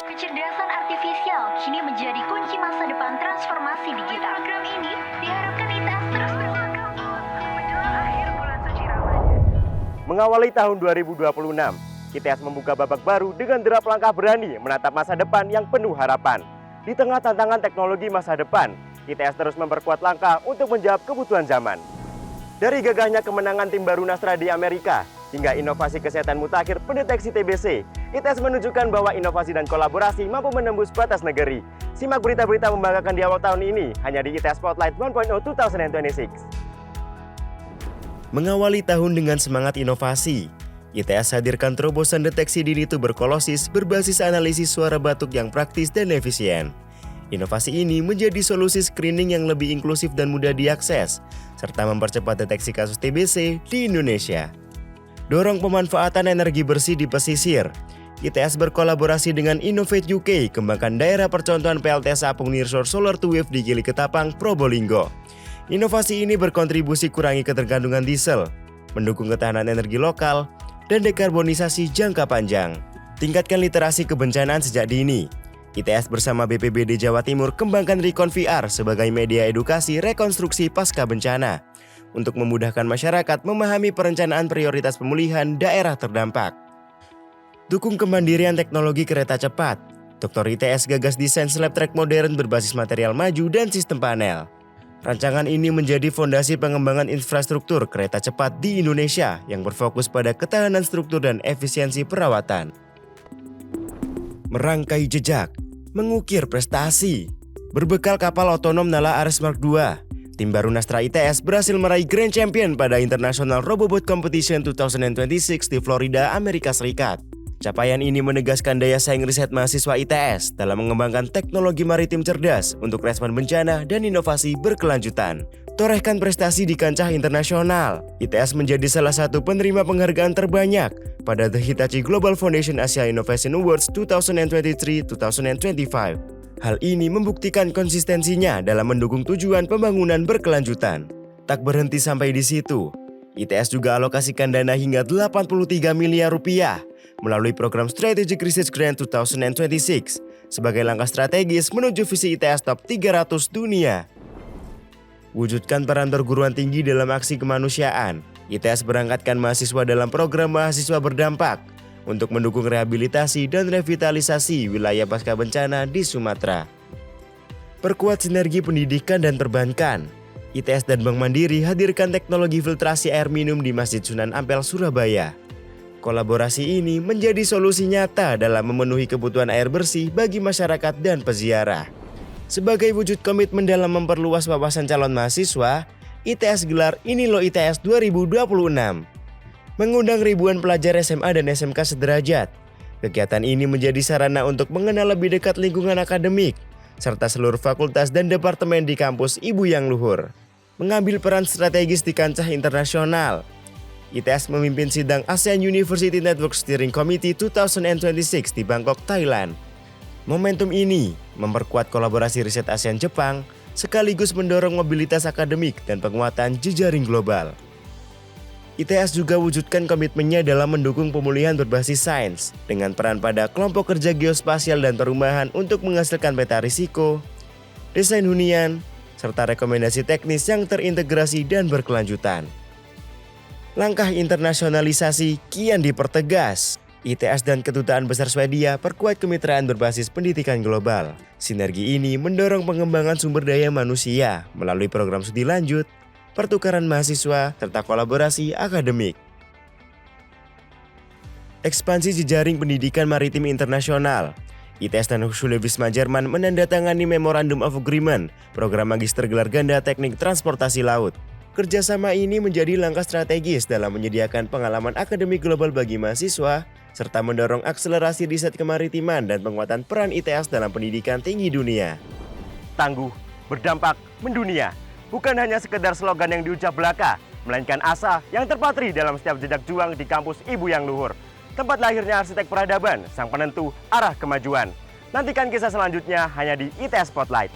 Kecerdasan artifisial kini menjadi kunci masa depan transformasi digital. Program ini diharapkan ITS terus berkembang menjelang akhir bulan suci Ramadan. Mengawali tahun 2026, ITS membuka babak baru dengan derap langkah berani menatap masa depan yang penuh harapan. Di tengah tantangan teknologi masa depan, ITS terus memperkuat langkah untuk menjawab kebutuhan zaman. Dari gagahnya kemenangan tim baru Nastra di Amerika, hingga inovasi kesehatan mutakhir pendeteksi TBC, ITS menunjukkan bahwa inovasi dan kolaborasi mampu menembus batas negeri. Simak berita-berita membanggakan di awal tahun ini, hanya di ITS Spotlight 1.0 2026. Mengawali tahun dengan semangat inovasi, ITS hadirkan terobosan deteksi dini tuberkulosis berbasis analisis suara batuk yang praktis dan efisien. Inovasi ini menjadi solusi screening yang lebih inklusif dan mudah diakses, serta mempercepat deteksi kasus TBC di Indonesia. Dorong pemanfaatan energi bersih di pesisir, ITS berkolaborasi dengan Innovate UK kembangkan daerah percontohan PLTS Apung Nearshore Solar to Wave di Gili Ketapang, Probolinggo. Inovasi ini berkontribusi kurangi ketergantungan diesel, mendukung ketahanan energi lokal, dan dekarbonisasi jangka panjang. Tingkatkan literasi kebencanaan sejak dini. ITS bersama BPBD Jawa Timur kembangkan Recon VR sebagai media edukasi rekonstruksi pasca bencana untuk memudahkan masyarakat memahami perencanaan prioritas pemulihan daerah terdampak. Dukung kemandirian teknologi kereta cepat. Dr. ITS gagas desain slab track modern berbasis material maju dan sistem panel. Rancangan ini menjadi fondasi pengembangan infrastruktur kereta cepat di Indonesia yang berfokus pada ketahanan struktur dan efisiensi perawatan. Merangkai jejak, mengukir prestasi. Berbekal kapal otonom Nala Ares Mark II, tim baru Nastra ITS berhasil meraih Grand Champion pada International Robobot Competition 2026 di Florida, Amerika Serikat. Capaian ini menegaskan daya saing riset mahasiswa ITS dalam mengembangkan teknologi maritim cerdas untuk respon bencana dan inovasi berkelanjutan. Torehkan prestasi di kancah internasional, ITS menjadi salah satu penerima penghargaan terbanyak pada The Hitachi Global Foundation Asia Innovation Awards 2023-2025. Hal ini membuktikan konsistensinya dalam mendukung tujuan pembangunan berkelanjutan. Tak berhenti sampai di situ, ITS juga alokasikan dana hingga 83 miliar rupiah melalui program Strategic Research Grant 2026 sebagai langkah strategis menuju visi ITS Top 300 dunia. Wujudkan peran perguruan tinggi dalam aksi kemanusiaan. ITS berangkatkan mahasiswa dalam program mahasiswa berdampak untuk mendukung rehabilitasi dan revitalisasi wilayah pasca bencana di Sumatera. Perkuat sinergi pendidikan dan perbankan. ITS dan Bank Mandiri hadirkan teknologi filtrasi air minum di Masjid Sunan Ampel, Surabaya. Kolaborasi ini menjadi solusi nyata dalam memenuhi kebutuhan air bersih bagi masyarakat dan peziarah. Sebagai wujud komitmen dalam memperluas wawasan calon mahasiswa, ITS gelar Ini Loh ITS 2026. Mengundang ribuan pelajar SMA dan SMK sederajat. Kegiatan ini menjadi sarana untuk mengenal lebih dekat lingkungan akademik, serta seluruh fakultas dan departemen di kampus Ibu Yang Luhur. Mengambil peran strategis di kancah internasional, ITS memimpin sidang ASEAN University Network Steering Committee 2026 di Bangkok, Thailand. Momentum ini memperkuat kolaborasi riset ASEAN-Jepang sekaligus mendorong mobilitas akademik dan penguatan jejaring global. ITS juga wujudkan komitmennya dalam mendukung pemulihan berbasis sains dengan peran pada kelompok kerja geospasial dan perumahan untuk menghasilkan peta risiko, desain hunian, serta rekomendasi teknis yang terintegrasi dan berkelanjutan. Langkah internasionalisasi kian dipertegas. ITS dan Kedutaan Besar Swedia perkuat kemitraan berbasis pendidikan global. Sinergi ini mendorong pengembangan sumber daya manusia melalui program studi lanjut, pertukaran mahasiswa, serta kolaborasi akademik. Ekspansi jejaring pendidikan maritim internasional. ITS dan Hochschule Wismar Jerman menandatangani Memorandum of Agreement, program magister gelar ganda teknik transportasi laut. Kerjasama ini menjadi langkah strategis dalam menyediakan pengalaman akademik global bagi mahasiswa, serta mendorong akselerasi riset kemaritiman dan penguatan peran ITS dalam pendidikan tinggi dunia. Tangguh, berdampak, mendunia. Bukan hanya sekedar slogan yang diucap belaka, melainkan asa yang terpatri dalam setiap jejak juang di kampus Ibu yang luhur. Tempat lahirnya arsitek peradaban, sang penentu arah kemajuan. Nantikan kisah selanjutnya hanya di ITS Spotlight.